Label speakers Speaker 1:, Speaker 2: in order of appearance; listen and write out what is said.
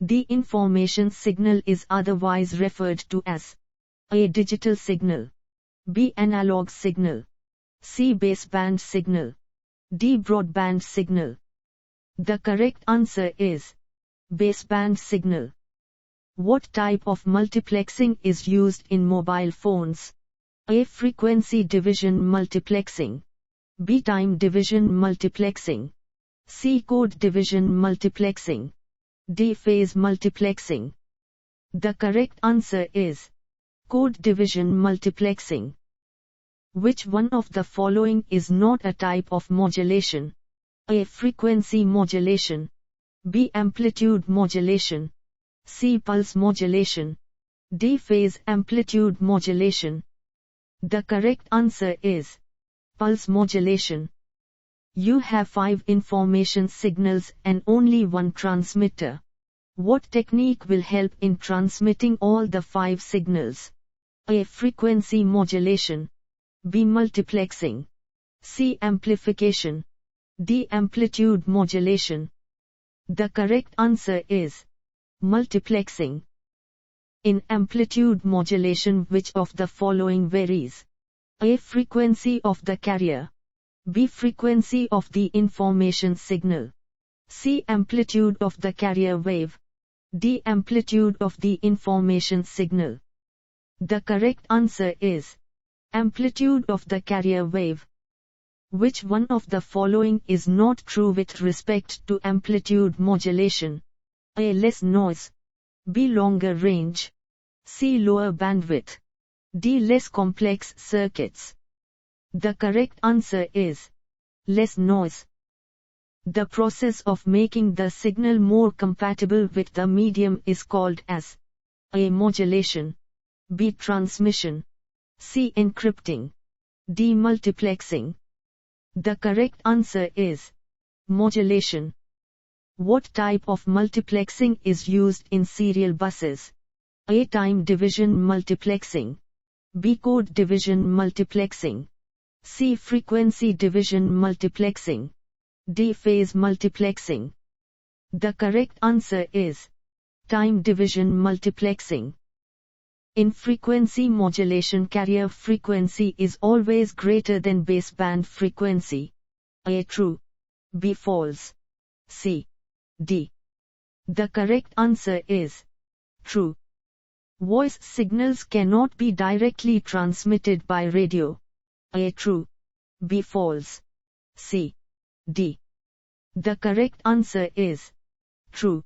Speaker 1: The information signal is otherwise referred to as A. Digital signal, B. Analog signal, C. Baseband signal, D. Broadband signal. The correct answer is baseband signal. What type of multiplexing is used in mobile phones? A. Frequency division multiplexing, B. Time division multiplexing, C. Code division multiplexing, D. Phase multiplexing. The correct answer is code division multiplexing. Which one of the following is not a type of modulation? A. Frequency modulation, B. Amplitude modulation, C. Pulse modulation, D. Phase amplitude modulation. The correct answer is pulse modulation. You have 5 information signals and only one transmitter. What technique will help in transmitting all the 5 signals? A. Frequency modulation, B. Multiplexing, C. Amplification, D. Amplitude modulation. The correct answer is multiplexing. In amplitude modulation, which of the following varies? A. Frequency of the carrier, B. Frequency of the information signal, C. Amplitude of the carrier wave, D. Amplitude of the information signal. The correct answer is amplitude of the carrier wave. Which one of the following is not true with respect to amplitude modulation? A. Less noise, B. Longer range, C. Lower bandwidth, D. Less complex circuits. The correct answer is less noise. The process of making the signal more compatible with the medium is called as A. Modulation, B. Transmission, C. Encrypting, D. Multiplexing. The correct answer is modulation. What type of multiplexing is used in serial buses? A. Time division multiplexing, B. Code division multiplexing, C. Frequency division multiplexing, D. Phase multiplexing. The correct answer is time division multiplexing. In frequency modulation, carrier frequency is always greater than baseband frequency. A. True, B. False, C. D. The correct answer is true. Voice signals cannot be directly transmitted by radio. A. True, B. False, C. D. The correct answer is true.